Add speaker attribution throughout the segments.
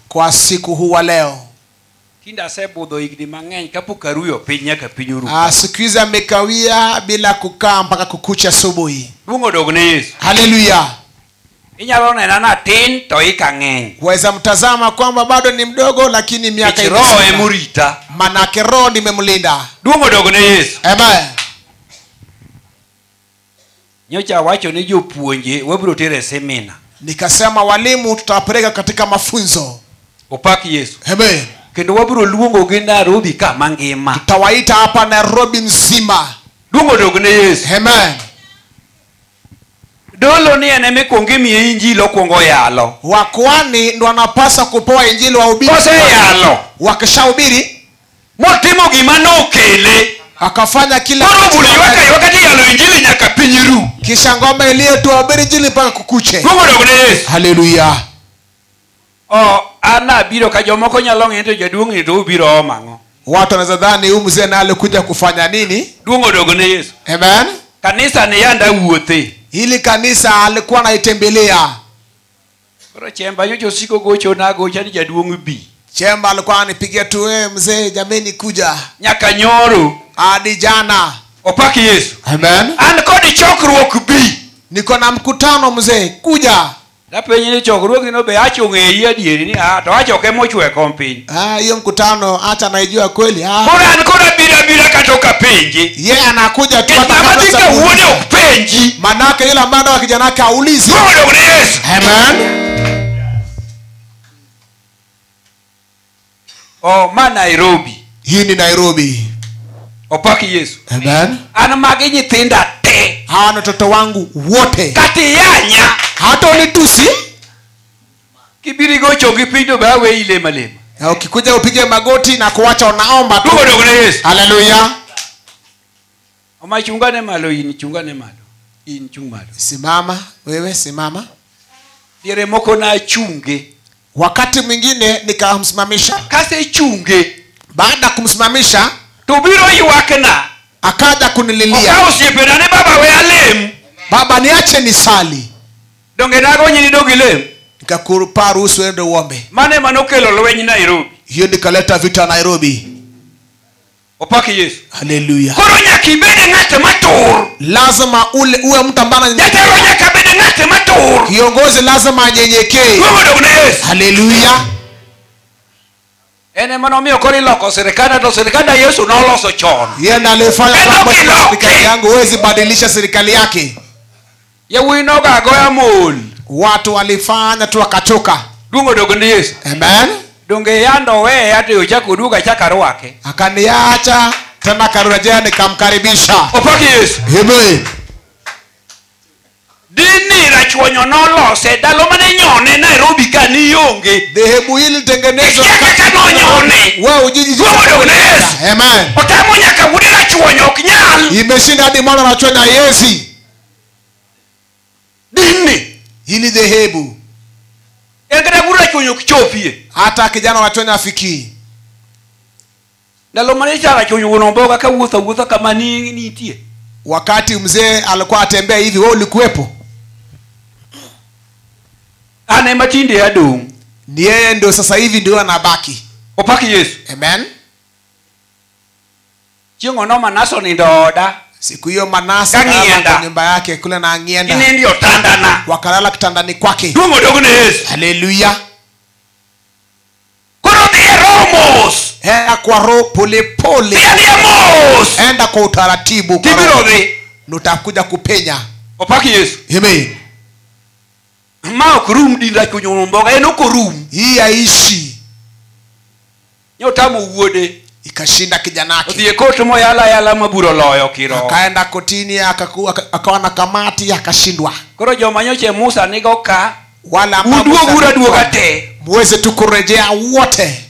Speaker 1: kwa siku huu wa leo. Siku hizi amekawia bila kukaa mpaka kukucha asubuhi. Haleluya. Waweza mtazama kwamba bado ni mdogo lakini miaka imesonga. Manake roho nimemlinda. Amen. Nikasema walimu tutawapeleka katika mafunzo. Amen. Tutawaita hapa Nairobi mzima. Amen.
Speaker 2: Dolo ni aneme kuongemi injili kuongo yalo.
Speaker 1: Wakwani ndo wanapasa kupewa injili wa ubiri.
Speaker 2: Kose yalo.
Speaker 1: Wakishahubiri
Speaker 2: motimo gimano kele.
Speaker 1: Akafanya kila
Speaker 2: wakati yalo injili nyaka pinyiru.
Speaker 1: Kisha ngome ile tuhubiri injili mpaka kukuche. Haleluya.
Speaker 2: Ana biro kajomoko nyalong ento jaduong ni to biro omango.
Speaker 1: Watu wanazadhani huyu mzee na alikuja kufanya nini?
Speaker 2: Yesu.
Speaker 1: Amen.
Speaker 2: Kanisa ni yanda uote.
Speaker 1: Hili kanisa alikuwa anaitembelea.
Speaker 2: Koro chemba yocho siko gocho na gocha ni jaduong bi.
Speaker 1: Chemba alikuwa anipigia tu, mzee jameni kuja.
Speaker 2: Nyaka nyoro
Speaker 1: hadi jana.
Speaker 2: Opaki Yesu.
Speaker 1: Amen.
Speaker 2: An kodi chokruok bi.
Speaker 1: Niko na mkutano mzee kuja.
Speaker 2: Dapenye ni chokruok ino be acho ng'eyi adieri ni to achoke mochwe kompiny.
Speaker 1: Hiyo mkutano acha naijua kweli.
Speaker 2: Kora bila katoka penji.
Speaker 1: Yeye anakuja tu
Speaker 2: atakapata uone upenji.
Speaker 1: Manake yule ambaye wa kijana wake aulize. Amen.
Speaker 2: Nairobi.
Speaker 1: Hii ni Nairobi.
Speaker 2: Opaki Yesu.
Speaker 1: Amen.
Speaker 2: Ana magi nyithinda te.
Speaker 1: Hawa watoto wangu wote.
Speaker 2: Kati yanya.
Speaker 1: Hata ulitusi.
Speaker 2: Kibiri gocho kipindo bawe ile malema.
Speaker 1: Ukikuja upige magoti na kuacha unaomba tu. Haleluya.
Speaker 2: Chungane malo ini chungane malo. Ini chung malo.
Speaker 1: Simama wewe simama.
Speaker 2: Diere moko na chunge.
Speaker 1: Wakati mwingine nikamsimamisha.
Speaker 2: Kase chunge.
Speaker 1: Baada kumsimamisha
Speaker 2: tubiro yuwakena.
Speaker 1: Akaja kunililia.
Speaker 2: Usipenane baba we alem.
Speaker 1: Baba niache nisali.
Speaker 2: Donge nago nyini dogilem.
Speaker 1: Nikakupa ruhusa uende uombe.
Speaker 2: Mane manokelo lwenyi Nairobi.
Speaker 1: Hiyo nikaleta vita Nairobi.
Speaker 2: Opaki Yesu.
Speaker 1: Haleluya.
Speaker 2: Koro nyakibene ngate matur.
Speaker 1: Lazima uwe mtu ambaye
Speaker 2: Jatero nyakabene ngate matur.
Speaker 1: Kiongozi lazima anyenyekee. Haleluya.
Speaker 2: Ene manomio kori loko serikali to serikali Yesu na loso chon.
Speaker 1: Yeye ndiye alifanya mambo serikali yangu huwezi badilisha serikali yake.
Speaker 2: Ye winoga goya mul.
Speaker 1: Watu walifanya tu wakachoka.
Speaker 2: Yesu.
Speaker 1: Amen.
Speaker 2: Donge yando we hata uchakuduka chakaro wake.
Speaker 1: Akaniacha tena karejea nikamkaribisha.
Speaker 2: Opaki Yesu.
Speaker 1: Amen.
Speaker 2: Dinni rachuonyo nolose Ndalo mane Onyone Nairobi kani Ionge.
Speaker 1: Dhehebu hili tengenezwa
Speaker 2: kama Onyone.
Speaker 1: Wewe ujiji. Amen.
Speaker 2: Otamo nyaka wude rachuonyo oknyal.
Speaker 1: Imeshinda hadi mwana rachuonyo Yesi.
Speaker 2: Dinni
Speaker 1: hili dhehebu.
Speaker 2: Engada gura rachuonyo kichopie.
Speaker 1: Hata kijana rachuonyo afiki.
Speaker 2: Ndalo mane rachuonyo unomboga ka wuotha kama ni itie.
Speaker 1: Wakati mzee alikuwa atembea hivi wewe ulikuwepo?
Speaker 2: Ane matinde ya dung.
Speaker 1: Ni yeye ndio sasa hivi ndio anabaki.
Speaker 2: Opaki Yesu.
Speaker 1: Amen.
Speaker 2: Chingo no Manaso ni ndoda.
Speaker 1: Siku hiyo Manase kwa nyumba yake kule na angienda.
Speaker 2: Ini ndio tandana.
Speaker 1: Wakalala kitandani kwake.
Speaker 2: Yesu.
Speaker 1: Haleluya.
Speaker 2: Koro de Romos.
Speaker 1: Enda kwa roho pole pole. Enda kwa utaratibu.
Speaker 2: Kibirode.
Speaker 1: Nutakuja kupenya.
Speaker 2: Opaki Yesu.
Speaker 1: Amen.
Speaker 2: Ma okurum dinda kunyo mboga eno korum.
Speaker 1: Hii aishi.
Speaker 2: Nyotamo uode.
Speaker 1: Ikashinda kijana wake.
Speaker 2: Odie koto mo yala maburo loyo kiro.
Speaker 1: Akaenda kotini akawa na kamati akashindwa.
Speaker 2: Koro joma nyoche Musa nigo ka
Speaker 1: wala
Speaker 2: duoga te.
Speaker 1: Muweze tu kurejea wote.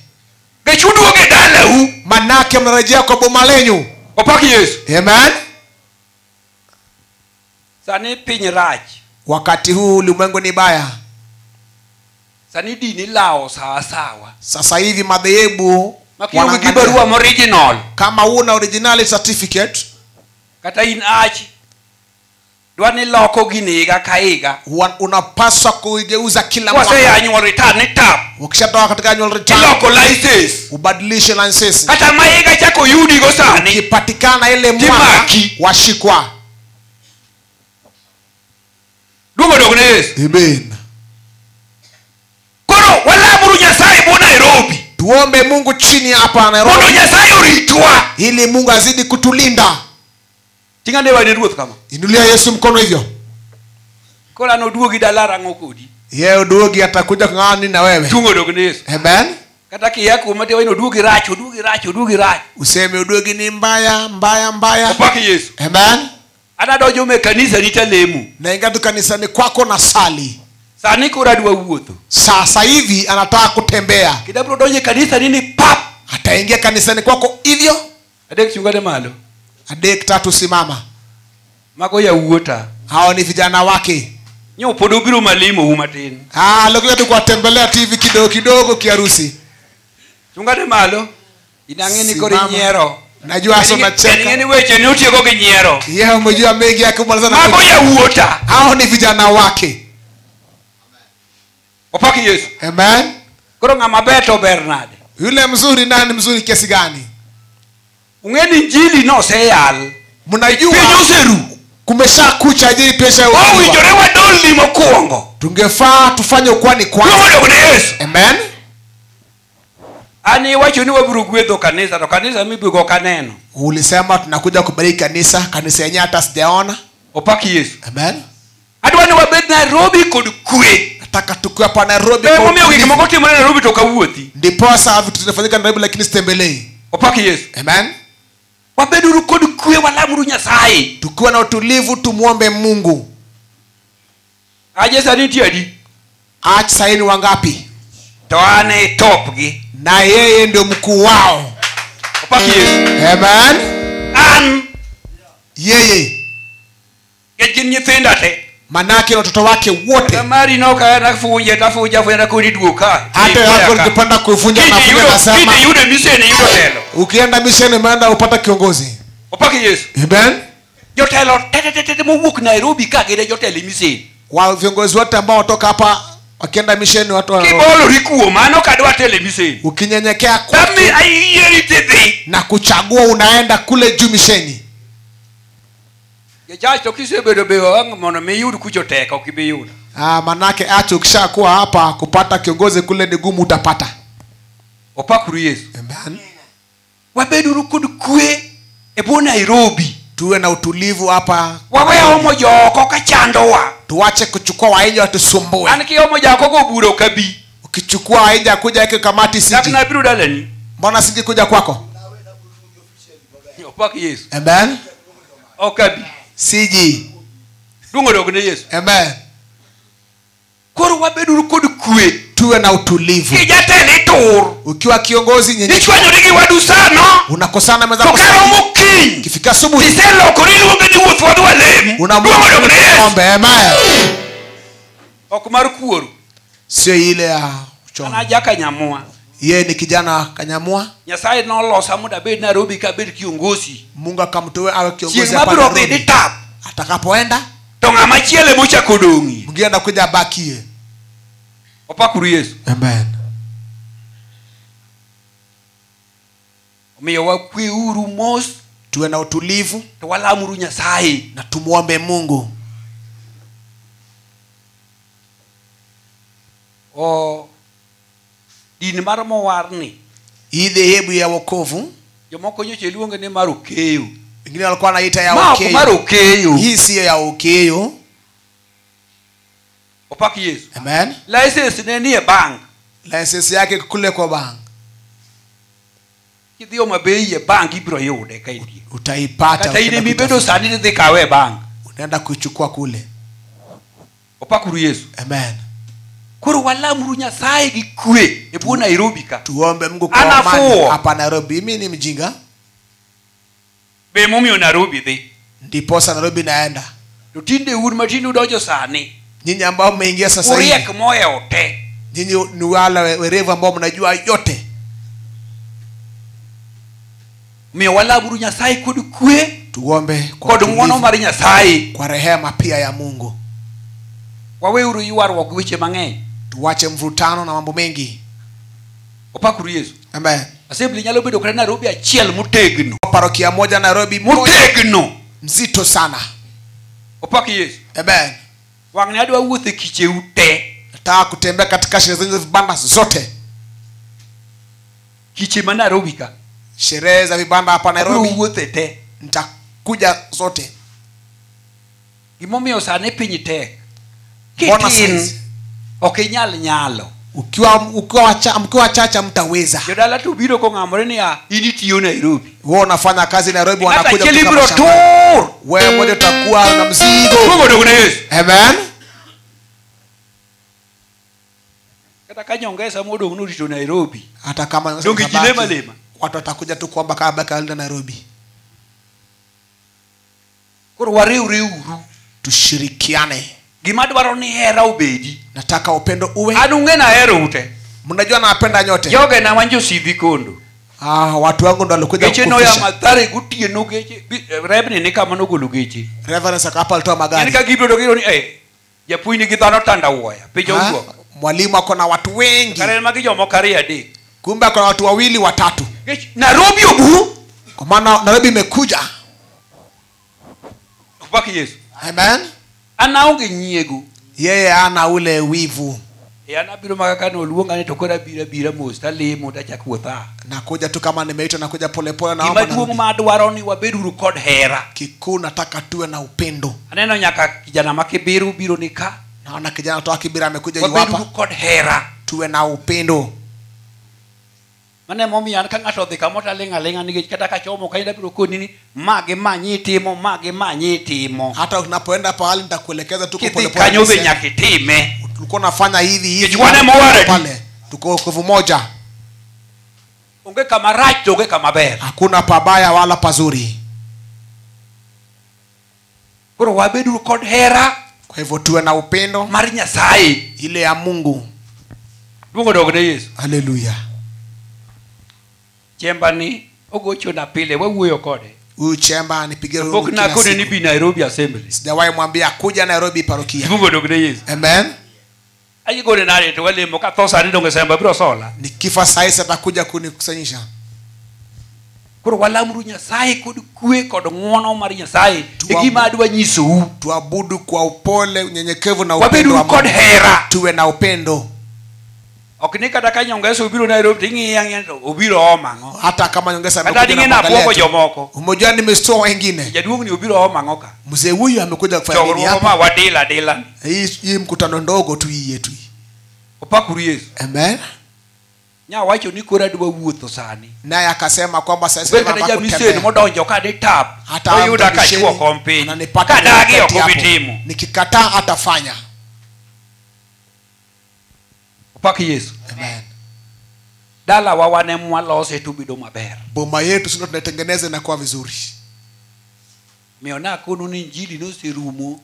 Speaker 2: Gechuduoge dalau.
Speaker 1: Manake mrejea kwa boma lenyu.
Speaker 2: Opaki Yesu.
Speaker 1: Amen.
Speaker 2: Sani piny rach.
Speaker 1: Wakati huu ulimwengu ni baya.
Speaker 2: Sani dini lao sawa.
Speaker 1: Sasa hivi madhehebu
Speaker 2: makiungu kibarua original.
Speaker 1: Kama una original certificate
Speaker 2: kata in achi dwani loko giniga kaiga
Speaker 1: unapaswa kuigeuza kila mwaka.
Speaker 2: Wase annual return ni tap.
Speaker 1: Ukishatoka katika annual return
Speaker 2: loko license
Speaker 1: ubadilishe license.
Speaker 2: Hata maiga chako yudi go sani
Speaker 1: ikipatikana ile mwaka washikwa.
Speaker 2: Dungo dogne Yesu.
Speaker 1: Amen.
Speaker 2: Koro wala muru Nyasaye bo Nairobi.
Speaker 1: Tuombe Mungu chini hapa Nairobi.
Speaker 2: Mungu Nyasaye uritwa
Speaker 1: ili Mungu azidi kutulinda.
Speaker 2: Tinga ne wadi ruoth kama.
Speaker 1: Inulia Yesu mkono hivyo.
Speaker 2: Kola no duogi dalara ngokodi.
Speaker 1: Yeye duogi atakuja kung'ani na wewe.
Speaker 2: Tungo dogne Yesu.
Speaker 1: Amen.
Speaker 2: Kata kiyako umate wino duogi racho.
Speaker 1: Useme uduogi ni mbaya.
Speaker 2: Opaki Yesu.
Speaker 1: Amen.
Speaker 2: Ada dojo me kanisa nitalemu.
Speaker 1: Na ingatu kanisani kwako na sali.
Speaker 2: Sani kuradwa uwotho.
Speaker 1: Sasa hivi anataka kutembea.
Speaker 2: Kidabro doje kanisa nini pap.
Speaker 1: Ataingia kanisani kwako hivyo.
Speaker 2: Adek chungade malo.
Speaker 1: Adek tatu simama.
Speaker 2: Mako ya uota.
Speaker 1: Hao ni vijana wake.
Speaker 2: Nyo podobiro malimo umateni.
Speaker 1: Lokuja tu kuwatembelea TV kidogo kiharusi.
Speaker 2: Chungade malo. Inangeni kori nyero.
Speaker 1: Najua hasa unacheka.
Speaker 2: Ngeni weche ni utie koke nyero.
Speaker 1: Yeye umejua mengi yake kumalizana.
Speaker 2: Mako ya uota.
Speaker 1: Hao ni vijana wake.
Speaker 2: Opaki Yesu.
Speaker 1: Amen.
Speaker 2: Koro ngama beto Bernard.
Speaker 1: Yule mzuri nani mzuri kiasi gani?
Speaker 2: Ungeni injili no seyal.
Speaker 1: Mnajua
Speaker 2: Pinyoseru.
Speaker 1: Kumesha kucha ajili pesha wewe.
Speaker 2: Oh wijorewa doli mokuongo.
Speaker 1: Tungefaa tufanye ukwani kwanza.
Speaker 2: Yesu.
Speaker 1: Amen.
Speaker 2: Ani wacho ni waburu gwetho kanisa to kanisa mibigo kaneno.
Speaker 1: Ulisema tunakuja kubariki kanisa yenyewe hata sijaona.
Speaker 2: Opaki Yesu.
Speaker 1: Amen.
Speaker 2: Adwani wabed Nairobi kod kwe.
Speaker 1: Nataka tukue hapa Nairobi
Speaker 2: kwa mimi wiki mokoti mwana Nairobi toka uoti.
Speaker 1: Ndipo sasa vitu zinafanyika Nairobi lakini sitembelei.
Speaker 2: Opaki Yesu.
Speaker 1: Amen.
Speaker 2: Wabeduru kod kwe wala muru Nyasaye.
Speaker 1: Tukiwa na utulivu tumuombe Mungu.
Speaker 2: Aje sani tiadi.
Speaker 1: Saini wangapi?
Speaker 2: Toane top gi.
Speaker 1: Na yeye ndio mkuu wao.
Speaker 2: Opaki Yesu.
Speaker 1: Amen. Yeye.
Speaker 2: Gejin nyithinda te.
Speaker 1: Manake watoto wake wote.
Speaker 2: Kamari no ka nafunje tafunja kudiduka.
Speaker 1: Hata yako ukipanda kufunja na funja nasema.
Speaker 2: Yude misheni yudo telo.
Speaker 1: Ukienda misheni umeenda upata kiongozi.
Speaker 2: Opaki Yesu.
Speaker 1: Amen.
Speaker 2: Jotelo tete muwuk Nairobi ka gede jotelo misheni.
Speaker 1: Wa viongozi wote ambao watoka hapa wakienda misheni watu
Speaker 2: kibolo rikuo mano kadwa television.
Speaker 1: Ukinyenyekea kwa
Speaker 2: Tami ayeri tete
Speaker 1: na kuchagua unaenda kule juu misheni.
Speaker 2: Jacho kisebedo bewa wangu mwana meyudi kuchoteka ukibeyudi.
Speaker 1: Manake acho ukishakuwa hapa kupata kiongozi kule ni gumu utapata.
Speaker 2: Opakuru Yesu.
Speaker 1: Amen.
Speaker 2: Wabeduru kudukwe ebo Nairobi.
Speaker 1: Tuwe na utulivu hapa.
Speaker 2: Wawe homo joko kachandoa.
Speaker 1: Tuwache kuchukua waenje watusumbue.
Speaker 2: Aniki homo jako kuburo kabi.
Speaker 1: Ukichukua waenje kuja yake kamati siji.
Speaker 2: Lakini biru dalani.
Speaker 1: Mbona siji kuja kwako?
Speaker 2: Opaki Yesu.
Speaker 1: Amen.
Speaker 2: Okabi.
Speaker 1: Siji.
Speaker 2: Dungo dogne Yesu.
Speaker 1: Amen.
Speaker 2: Koro wabeduru kudukwe.
Speaker 1: Tuwe na utulivu.
Speaker 2: Kijatele tur.
Speaker 1: Ukiwa kiongozi nyenye.
Speaker 2: Nichwanyo rigi wadu sano.
Speaker 1: Unakosana meza
Speaker 2: kusana. Muki.
Speaker 1: Kifika asubuhi.
Speaker 2: Tiselo korili wangeni wutu wadu walemu.
Speaker 1: Ombe. Amen.
Speaker 2: Okumaru kuoru.
Speaker 1: Sio ile ya
Speaker 2: uchoma. Anajaka nyamua.
Speaker 1: Yeye ni kijana kanyamua.
Speaker 2: Nyasaye no losa muda bed Nairobi kabed kiongozi.
Speaker 1: Mungu akamtoe awe kiongozi
Speaker 2: hapa Nairobi.
Speaker 1: Atakapoenda
Speaker 2: tonga machiele mocha kodongi.
Speaker 1: Mwingine anakuja bakie.
Speaker 2: Opakuru Yesu.
Speaker 1: Amen.
Speaker 2: Umiyo wakwe uru mos.
Speaker 1: Tuwe na utulivu.
Speaker 2: Tuwala muru Nyasaye.
Speaker 1: Na tumuombe Mungu.
Speaker 2: Dini maramo warni.
Speaker 1: Hii dhehebu ya wokovu.
Speaker 2: Jomoko nyoche luonge ni marukeyo.
Speaker 1: Wengine walikuwa wanaita ya ukeyo.
Speaker 2: Marukeyo.
Speaker 1: Hii sio ya ukeyo.
Speaker 2: Opaki Yesu.
Speaker 1: Amen.
Speaker 2: License ne ni bank.
Speaker 1: License yake kule kwa bank.
Speaker 2: Kidhio mabei ya bank ibro yude kaidi.
Speaker 1: Utaipata.
Speaker 2: Kata ine mibedo sani ni kawe bank.
Speaker 1: Unaenda kuchukua kule.
Speaker 2: Opakuru Yesu.
Speaker 1: Amen.
Speaker 2: Koro wala muru Nyasaye gikwe ebu Nairobi ka.
Speaker 1: Tuombe Mungu kwa amani hapa Nairobi. Mimi ni mjinga.
Speaker 2: Be mumio Nairobi thi.
Speaker 1: Ndipo sasa Nairobi naenda.
Speaker 2: Tutinde uru matini udojo sani.
Speaker 1: Nyinyi ambao mmeingia sasa hivi.
Speaker 2: Uriek moyo ote.
Speaker 1: Nyinyi ni wale werevu ambao mnajua yote.
Speaker 2: Mimi wala muru Nyasaye kudukwe
Speaker 1: tuombe
Speaker 2: kod ng'wono mar Nyasaye,
Speaker 1: kwa rehema pia ya Mungu.
Speaker 2: Waweuru ywaruok weche mang'eny.
Speaker 1: Tuache mvutano na mambo mengi.
Speaker 2: Opakuru Yesu.
Speaker 1: Amen.
Speaker 2: Assembly nyalo bedo kata Nairobi achiel motegno.
Speaker 1: Parokia moja Nairobi
Speaker 2: motegno,
Speaker 1: mzito sana.
Speaker 2: Opaki Yesu.
Speaker 1: Amen.
Speaker 2: Wang'ni adwa wuothe kiche ute.
Speaker 1: Nataka kutembea katika sherehe za vibanda zote.
Speaker 2: Kiche ma Nairobi ka.
Speaker 1: Sherehe za vibanda hapa Nairobi.
Speaker 2: Wuothe te.
Speaker 1: Nitakuja zote.
Speaker 2: Gimomiyo sane piny tek. Kitin okinyal nyalo.
Speaker 1: Mkiwa chacha mtaweza.
Speaker 2: Jadala tu biro ko ng'amore ni initiyo Nairobi.
Speaker 1: Wewe unafanya kazi Nairobi, wanakuja
Speaker 2: kutoka tour.
Speaker 1: Wewe mmoja utakuwa na mzigo.
Speaker 2: Mungu ndio kuna Yesu.
Speaker 1: Amen.
Speaker 2: Kata kanyongeza modo unurito Nairobi.
Speaker 1: Hata kama
Speaker 2: donge kilema lema.
Speaker 1: Watu watakuja tu kuomba kabla kaenda Nairobi.
Speaker 2: Koro wareuru.
Speaker 1: Tushirikiane.
Speaker 2: Gimadwaro ni hera ubedi.
Speaker 1: Nataka upendo uwe.
Speaker 2: Anunge na hero ute.
Speaker 1: Mnajua napenda nyote.
Speaker 2: Yoga na wanjo sivi kondo.
Speaker 1: Watu wangu ndo walikuja
Speaker 2: kufisha. Geche no ya matare gutie no geche. Rebni ni kama no gulu geche.
Speaker 1: Reverend Sakapa alitoa magari.
Speaker 2: Nika gibro dogiro ni japuini githano tanda uoya. Peja ugo.
Speaker 1: Mwalimu ako na watu wengi.
Speaker 2: Kare magijo mokari ade.
Speaker 1: Kumbe kuna watu wawili watatu.
Speaker 2: Geche Nairobi obu.
Speaker 1: Kwa maana Nairobi imekuja.
Speaker 2: Upaki Yesu.
Speaker 1: Amen.
Speaker 2: Anaonge nyiego.
Speaker 1: Yeye ana ule wivu.
Speaker 2: Anabiro makakano oluonga ni tokora bira mosta lemo tachakuotha.
Speaker 1: Nakuja tu kama nimeitwa, nakuja polepole na naomba.
Speaker 2: Kimaduong' madwaro ni wabeduru kod hera.
Speaker 1: Kikuu nataka tuwe na upendo.
Speaker 2: Aneno nyaka kijana makibiru biro nika.
Speaker 1: Naona kijana toa Kibira amekuja yu hapa.
Speaker 2: Wabeduru kod hera.
Speaker 1: Tuwe na upendo.
Speaker 2: Mane momi an ka ng'ato dhi kamota lenga nikech kata ka chomo kaida biro koni ni mage manyi timo.
Speaker 1: Hata unapoenda pahali nitakuelekeza tu
Speaker 2: polepole. Kanyo be nyakitime.
Speaker 1: Tulikuwa nafanya hivi
Speaker 2: pale.
Speaker 1: Tuko nguvu moja.
Speaker 2: Unge kama right, unge kama ber.
Speaker 1: Hakuna pabaya wala pazuri.
Speaker 2: Koro wabeduru kod hera.
Speaker 1: Kwa hivyo tuwe na upendo
Speaker 2: mar Nyasaye,
Speaker 1: ile ya Mungu.
Speaker 2: Mungu dogo ne Yesu.
Speaker 1: Haleluya.
Speaker 2: Chemba ni ogocho na pile wawuoyo kode.
Speaker 1: Huyu chemba anipigie
Speaker 2: huyu. Bokna kode ni bi Nairobi Assembly.
Speaker 1: Sijawahi mwambia kuja Nairobi parokia.
Speaker 2: Mungu dogo ne Yesu.
Speaker 1: Amen.
Speaker 2: Ayi gode na leto wale moka thosa ni donge samba biro sola.
Speaker 1: Nikifa saisa atakuja kunikusanyisha.
Speaker 2: Koro walamuru Nyasaye kod kwe kod ng'wono mar Nyasaye. Gima adwa nyisou.
Speaker 1: Tuabudu kwa upole, unyenyekevu na upendo
Speaker 2: wa Mungu.
Speaker 1: Tuwe na upendo.
Speaker 2: Okinika daka nyongesa ubiro Nairobi tingi ubiro omango.
Speaker 1: Hata kama nyongesa
Speaker 2: amekuja na kuangalia jomoko.
Speaker 1: Umejua nimestoa wengine.
Speaker 2: Jaduong ni ubiro omango ka.
Speaker 1: Mzee huyu amekuja kufanya nini hapa?
Speaker 2: Choro wadila.
Speaker 1: Hii mkutano ndogo tu hii yetu.
Speaker 2: Opakuru Yesu.
Speaker 1: Amen.
Speaker 2: Nya wacho ni kora dwa wuotho sani.
Speaker 1: Naye akasema kwamba sasa
Speaker 2: hivi nataka kutembea. Modonjo kade tap. Hata yuda kachukua kompi. Kadagi okubitimu.
Speaker 1: Nikikataa atafanya.
Speaker 2: Opaki Yesu.
Speaker 1: Amen.
Speaker 2: Dala wawane mwalose tu bido maber.
Speaker 1: Boma yetu sio tunatengeneza na kuwa vizuri.
Speaker 2: Miona kuno ni injili no serumo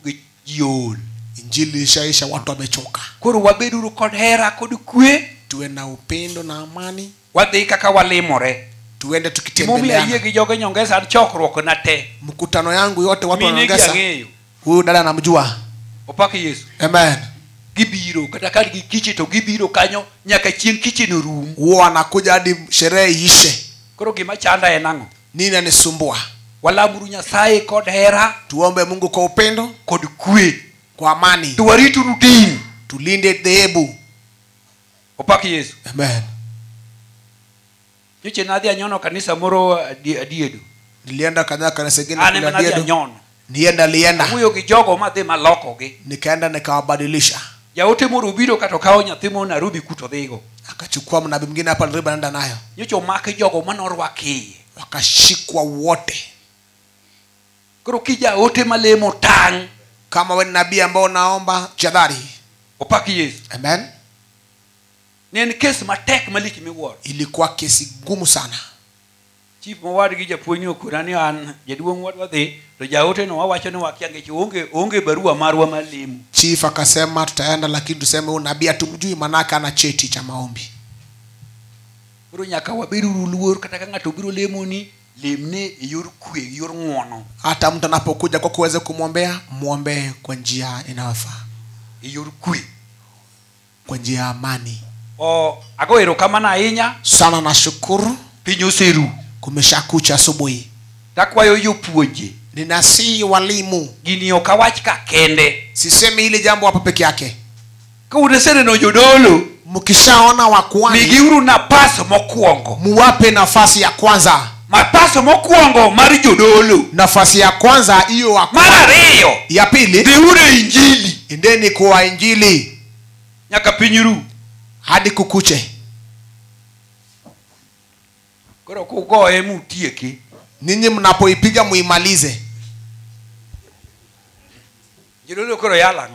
Speaker 2: giol.
Speaker 1: Injili ishaisha, watu wamechoka.
Speaker 2: Koro wabeduru kod hera kod kwe.
Speaker 1: Tuwe na upendo na amani.
Speaker 2: Wadhi kaka walimore.
Speaker 1: Tuende tukitembeleana.
Speaker 2: Mimi yeye gijoge nyongesa chokruok na te.
Speaker 1: Mkutano yangu yote watu wanaongeza. Huyu dada namjua.
Speaker 2: Opaki Yesu.
Speaker 1: Amen.
Speaker 2: Gibiro kata kadi kichi to gibiro kanyo nyaka chieng kichi no rum.
Speaker 1: Wao anakuja hadi sherehe ishe.
Speaker 2: Koro gima chanda enango.
Speaker 1: Nini anisumbua?
Speaker 2: Walamuru Nyasaye kod hera.
Speaker 1: Tuombe Mungu kwa upendo
Speaker 2: kod kwe,
Speaker 1: kwa amani.
Speaker 2: Tuwaritu rudin.
Speaker 1: Tulinde dhehebu.
Speaker 2: Opaki Yesu.
Speaker 1: Amen.
Speaker 2: Yuche nadhi anyono kanisa moro adiedu.
Speaker 1: Nilienda kanisa geni
Speaker 2: kule adiedu.
Speaker 1: Lienda.
Speaker 2: Huyo kijogo madhi maloko ge.
Speaker 1: Nikaenda nikawabadilisha.
Speaker 2: Yaote moro biro katokao nyathimo Nairobi kuto dhigo.
Speaker 1: Akachukua mnabii mwingine hapa Nairobi anaenda nayo.
Speaker 2: Yucho make jogo manorwaki.
Speaker 1: Wakashikwa wote.
Speaker 2: Koro kija ote malemo tang.
Speaker 1: Kama wewe nabii ambao naomba jadhari.
Speaker 2: Opaki Yesu.
Speaker 1: Amen.
Speaker 2: Ni kesi matek maliki miworo.
Speaker 1: Ilikuwa kesi gumu sana.
Speaker 2: Chief mawadi gija puonyo kurani an jaduong wadwa dhi to jaote no wawacho ni wakiange onge barua marwa malimu.
Speaker 1: Chief akasema tutaenda lakini tuseme huyu nabii atumjui manaka ana cheti cha maombi.
Speaker 2: Koro nyaka waberu luor kata ka ng'ato biro lemo ni limne yor kwe yor ngono.
Speaker 1: Hata mtu anapokuja kwa kuweza kumwombea, muombe kwa njia inayofaa.
Speaker 2: Yor kwe.
Speaker 1: Kwa njia ya amani.
Speaker 2: Ago erokamano ahinya.
Speaker 1: Sana nashukuru.
Speaker 2: Piny oseru.
Speaker 1: Kumeshakucha asubuhi.
Speaker 2: Takwayo jopuonje.
Speaker 1: Ninasihi walimu.
Speaker 2: Gini ok awach ka kende.
Speaker 1: Sisemi ile jambo hapa peke yake.
Speaker 2: Ka uneseneno Jadolo,
Speaker 1: mkishaona wakuani,
Speaker 2: migiuru nafasi mokwongo.
Speaker 1: Muwape nafasi ya kwanza.
Speaker 2: Nafasi mokwongo mari Jadolo.
Speaker 1: Nafasi ya kwanza hiyo wakuani.
Speaker 2: Mara ariyo.
Speaker 1: Ya pili,
Speaker 2: dhiure injili.
Speaker 1: Endeni kwa injili.
Speaker 2: Nyaka pinyiru.
Speaker 1: Hadi kukuche.
Speaker 2: Koro kugoe mutieki.
Speaker 1: Ninyi mnapoipiga muimalize.
Speaker 2: Jadolo koro yala.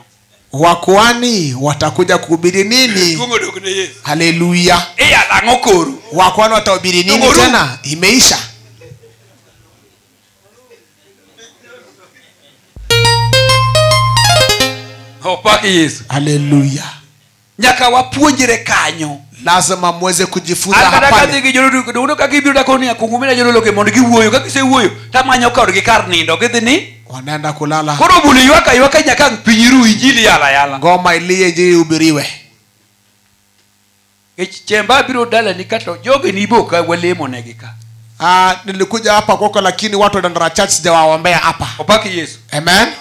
Speaker 1: Wakuani watakuja kuhubiri nini? Haleluya.
Speaker 2: Yala koro.
Speaker 1: Wakuani watahubiri nini tena? Imeisha.
Speaker 2: Opaki Yesu.
Speaker 1: Haleluya.
Speaker 2: Nyaka wapuonjere kanyo.
Speaker 1: Lazima muweze kujifunza hapa.
Speaker 2: Akadaka Jadolo kakibira koni kungumira Jadolo ke mondo giwuoyo kakise wuoyo tamanyo kaodgi kar nindo gidhini
Speaker 1: wanaenda kulala.
Speaker 2: Koro buli ywaka nyaka pinyiru injili yala.
Speaker 1: Ngoma ilie injili ubiriwe.
Speaker 2: Chemba biro dala nikato joge niboka walemo negika.
Speaker 1: Nilikuja hapa kwako lakini watu wa Ndara Church sijawaombea hapa.
Speaker 2: Opaki Yesu.
Speaker 1: Amen.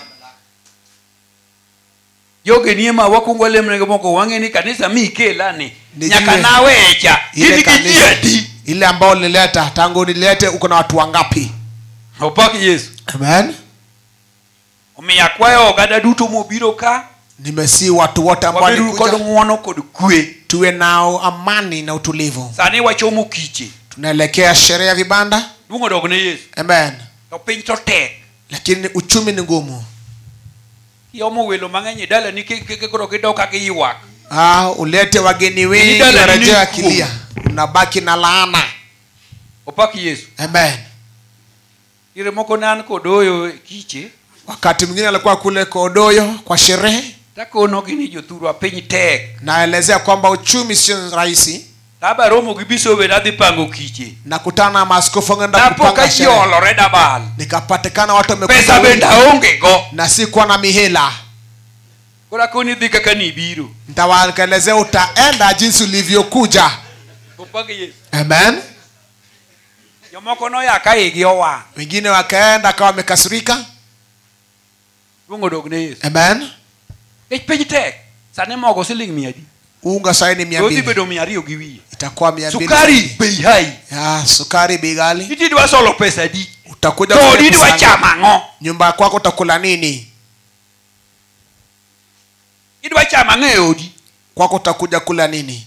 Speaker 2: Joge niema wakungu walemo negomoko wangeni kanisa mikelani. Nyaka nawecha. Gini kijiadi.
Speaker 1: Ile ambao nileta tangu nilete uko na watu wangapi?
Speaker 2: Opaki Yesu.
Speaker 1: Amen.
Speaker 2: Umiyakwayo ogada duto mobiro ka.
Speaker 1: Nimesi watu wote ambao
Speaker 2: walikuja. Ngono kod kwe.
Speaker 1: Tuwe nao amani na utulivu.
Speaker 2: Sani wachomo kiche.
Speaker 1: Tunaelekea sherehe ya vibanda.
Speaker 2: Dungo dogne Yesu.
Speaker 1: Amen.
Speaker 2: To piny to tek.
Speaker 1: Lakini uchumi ni ngumu.
Speaker 2: Yomo welo mang'eny dala ni koro gidoka gi ywak.
Speaker 1: Ulete wageni wengi warejea kilia. Unabaki na laana.
Speaker 2: Opaki Yesu.
Speaker 1: Amen.
Speaker 2: Ire moko nan kodoyo kiche.
Speaker 1: Wakati mwingine alikuwa kule Kodoyo kwa sherehe.
Speaker 2: Takono gini jothuru apiny tek.
Speaker 1: Naelezea kwamba uchumi sio rahisi.
Speaker 2: Taba romo gibisobe nadhi pango kiche.
Speaker 1: Nakutana maaskofu ngenda kupanga sherehe.
Speaker 2: Napoka yolo redabal.
Speaker 1: Nikapatikana watu wamekuja.
Speaker 2: Pesa benda onge go.
Speaker 1: Na sikuwa na mihela.
Speaker 2: Kora kuni dhika kanibiro.
Speaker 1: Nitawaelezea utaenda jinsi ulivyokuja.
Speaker 2: Opaki Yesu.
Speaker 1: Amen.
Speaker 2: Yomoko no yaka igi owa.
Speaker 1: Wengine wakaenda kawa wamekasirika.
Speaker 2: Dungo dogne Yesu.
Speaker 1: Amen.
Speaker 2: Piny tek. Sane mogo siling 100.
Speaker 1: Unga saini 200.
Speaker 2: Rodi bedo 200 gi wiye.
Speaker 1: Itakuwa 200.
Speaker 2: Sukari bei hai.
Speaker 1: Sukari bei ghali.
Speaker 2: Itidwa solo pesa di.
Speaker 1: Utakuja
Speaker 2: kwa didwa chama ngo.
Speaker 1: Nyumba kwako utakula nini?
Speaker 2: Idwa chama ng'eodi.
Speaker 1: Kwako utakuja kula nini?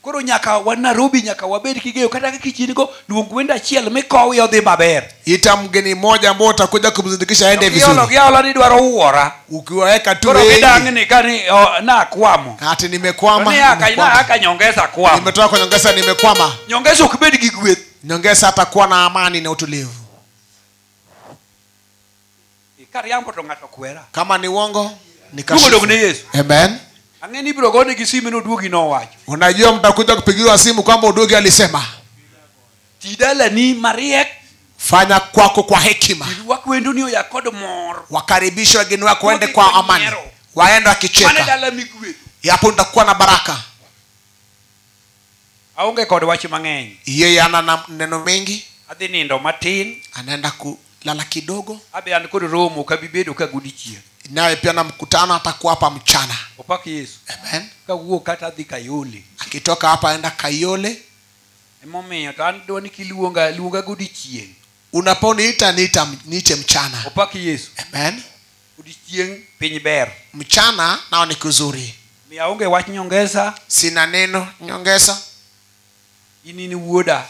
Speaker 2: Koro nyaka wa Nairobi nyaka wabedi kigeyo kata kichinigo luongo wenda achiel mikowi odhi maber.
Speaker 1: Ita mgeni mmoja ambao utakuja kumzindikisha aende vizuri.
Speaker 2: Kiolo ni dwaro uora.
Speaker 1: Ukiwaweka tu
Speaker 2: wengi. Koro kidangni kani na kwamo.
Speaker 1: Ati nimekwama.
Speaker 2: Ni aka nyongeza kwamo.
Speaker 1: Nimetoka kwa nyongeza nimekwama.
Speaker 2: Nyongeza ukibedi gi gweth.
Speaker 1: Nyongeza atakuwa na amani na utulivu.
Speaker 2: Ikari yangu to ngato kwera.
Speaker 1: Kama ni uongo nikashifu.
Speaker 2: Mungu dogne Yesu.
Speaker 1: Amen.
Speaker 2: Angeni biro gone gisimu no duogi no wacho.
Speaker 1: Unajua mtakuja kupigiwa simu kwamba udugi alisema.
Speaker 2: Tidala ni mariek.
Speaker 1: Fanya kwako kwa hekima.
Speaker 2: Wakwendo niyo yakodo mor.
Speaker 1: Wakaribisha wageni wako waende kwa amani. Waende wakicheka.
Speaker 2: Mane dala mikwe.
Speaker 1: Hapo utakuwa na baraka.
Speaker 2: Aonge kod wach mang'eny.
Speaker 1: Yeye ana neno mengi.
Speaker 2: Adhi nindo matin.
Speaker 1: Anaenda kulala kidogo.
Speaker 2: Abe an kod romo kabibedo ka godichie.
Speaker 1: Naye pia na mkutano atakuwa hapa mchana.
Speaker 2: Opaki Yesu.
Speaker 1: Amen.
Speaker 2: Ka wuok kata adhi Kayole.
Speaker 1: Akitoka hapa aenda Kayole.
Speaker 2: Emomiyo to an dwani luonga godichieng.
Speaker 1: Unaponiita niite mchana.
Speaker 2: Opaki Yesu.
Speaker 1: Amen.
Speaker 2: Godichieng piny ber.
Speaker 1: Mchana nao ni kuzuri.
Speaker 2: Aonge wach nyongeza.
Speaker 1: Sina neno nyongeza.
Speaker 2: Inini wuoda.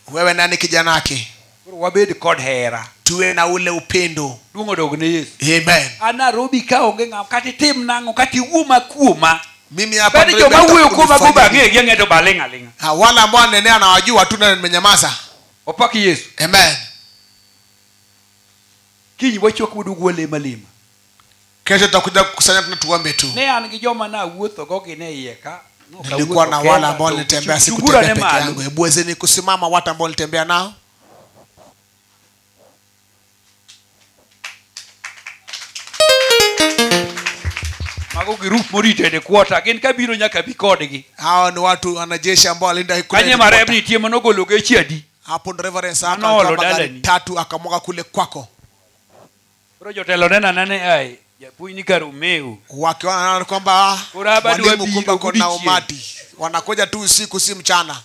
Speaker 1: Wewe nani kijana wake?
Speaker 2: Wabed kod hera.
Speaker 1: Tuwe na ule upendo.
Speaker 2: Dungo dogne Yesu.
Speaker 1: Amen.
Speaker 2: Anarobi ka onge ngam kati tim nango kati uma kuoma.
Speaker 1: Mimi hapa
Speaker 2: ndio joma huyo kuoma kuba ngege ngeto balenga lenga.
Speaker 1: Wala ambao nene anawajua tu na nimenyamaza.
Speaker 2: Opaki Yesu.
Speaker 1: Amen.
Speaker 2: Kinyi wacho kudugu le malima.
Speaker 1: Kesho tutakuja kukusanya tunatuombe tu.
Speaker 2: Ne an gi joma na wuotho go gi ne yeka.
Speaker 1: nilikuwa na wale ambao nilitembea sikutembea peke yangu. Hebu wezeni kusimama watu ambao nilitembea nao.
Speaker 2: Mago group morite de quarter gen kabiro nyaka bikodegi.
Speaker 1: Hao ni watu wanajeshi ambao walinda ikule.
Speaker 2: Kanye marebni tie monogolo ge chiadi.
Speaker 1: Hapo reverend saka kama gari 3 akamwaga kule kwako.
Speaker 2: Bro jotelo nena nane ai ya puini karumeu.
Speaker 1: Wakiona kwamba mwalimu kumba kuna umati. Wanakuja tu usiku si mchana.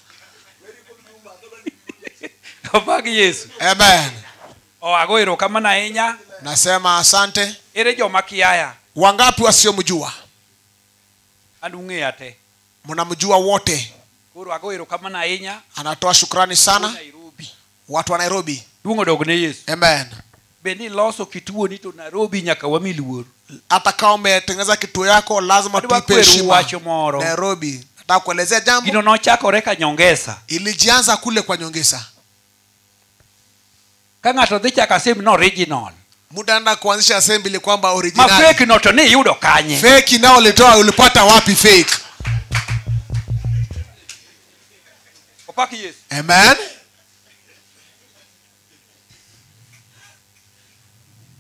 Speaker 2: Obagi Yesu.
Speaker 1: Amen.
Speaker 2: Agoiro kama na enya.
Speaker 1: Nasema asante.
Speaker 2: Ere jo makiaya.
Speaker 1: Wangapi wasiomjua?
Speaker 2: Andunge ate.
Speaker 1: Mnamjua wote.
Speaker 2: Koro agoiro kama na enya.
Speaker 1: Anatoa shukrani sana. Watu wa Nairobi.
Speaker 2: Dungo dogne Yesu.
Speaker 1: Amen.
Speaker 2: Beni loso kituo nito Nairobi nyaka wamiluoro.
Speaker 1: Hata kama umetengeneza kituo yako lazima tuipe heshima. Nairobi. Nataka kuelezea jambo.
Speaker 2: Gino no chako reka nyongesa.
Speaker 1: Ilijianza kule kwa nyongesa.
Speaker 2: Kanga to dhicha kasem no original.
Speaker 1: Muda anda kuanzisha assembly kwamba original.
Speaker 2: Ma fake no to ni yudo kanye.
Speaker 1: Fake nao ulitoa ulipata wapi fake?
Speaker 2: Opaki Yesu.
Speaker 1: Amen.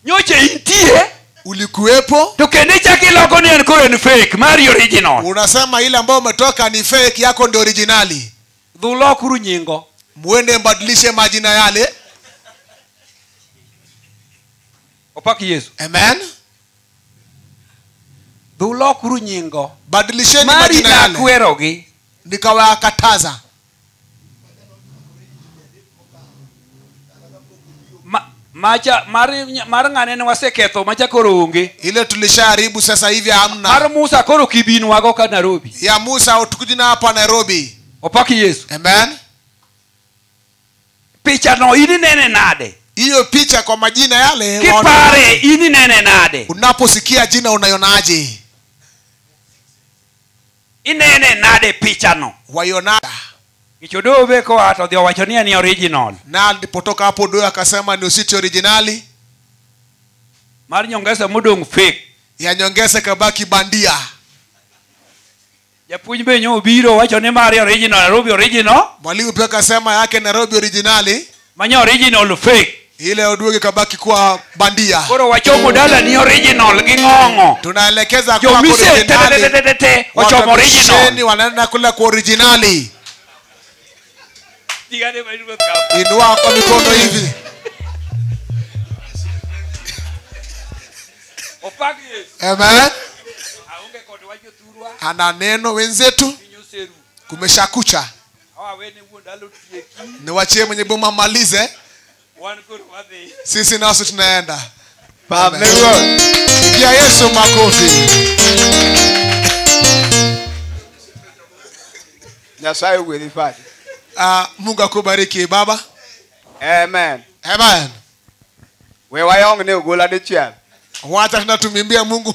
Speaker 2: Nyoche intie
Speaker 1: ulikuwepo
Speaker 2: tukende chaki loko ni ankore ni fake mari original.
Speaker 1: Unasema ile ambayo umetoka ni fake yako ndio originali.
Speaker 2: Dhulo kuru nyingo.
Speaker 1: Muende mbadilishe majina yale.
Speaker 2: Opaki Yesu.
Speaker 1: Amen.
Speaker 2: Dhulo kuru nyingo.
Speaker 1: Badilisheni majina yale.
Speaker 2: Mari na kwerogi.
Speaker 1: Nikawakataza.
Speaker 2: Macha mara ngane na waseketho macha koro unge.
Speaker 1: Ile tulishaharibu sasa hivi hamna.
Speaker 2: Mara Musa koro kibinu wako ka Nairobi.
Speaker 1: Ya Musa utukujina hapa Nairobi.
Speaker 2: Opaki Yesu.
Speaker 1: Amen.
Speaker 2: Picha no ini nene nade.
Speaker 1: Hiyo picha kwa majina yale
Speaker 2: kipare ini nene nade.
Speaker 1: Unaposikia jina unaionaje?
Speaker 2: Inene nade picha no.
Speaker 1: Waionada.
Speaker 2: Kichodo beko ato dio wachonia ni original.
Speaker 1: Na alipotoka hapo doyo akasema ni usiti originali.
Speaker 2: Mari nyongesa mudong fake.
Speaker 1: Ya nyongesa kabaki bandia.
Speaker 2: Ya punjbe nyo biro wachone mari original Nairobi original.
Speaker 1: Mwalimu pia akasema yake Nairobi originali.
Speaker 2: Manya original fake.
Speaker 1: Ile oduoge kabaki kuwa bandia.
Speaker 2: Koro wachomo dala ni original gingongo.
Speaker 1: Tunaelekeza kwa originali.
Speaker 2: Wachomo original.
Speaker 1: Wanaenda kula kwa originali. Inua kwa mikono hivi. Amen. Ana neno wenzetu. Kumeshakucha. Niwachie mwenye boma malize. Sisi nasi tunaenda. Ikia Yesu makofi.
Speaker 3: Nyasaye uwelifadi.
Speaker 1: Mungu akubariki baba.
Speaker 3: Amen.
Speaker 1: Amen.
Speaker 3: Wewe wayong ne ugola de chial.
Speaker 1: Wacha tunatumimbia Mungu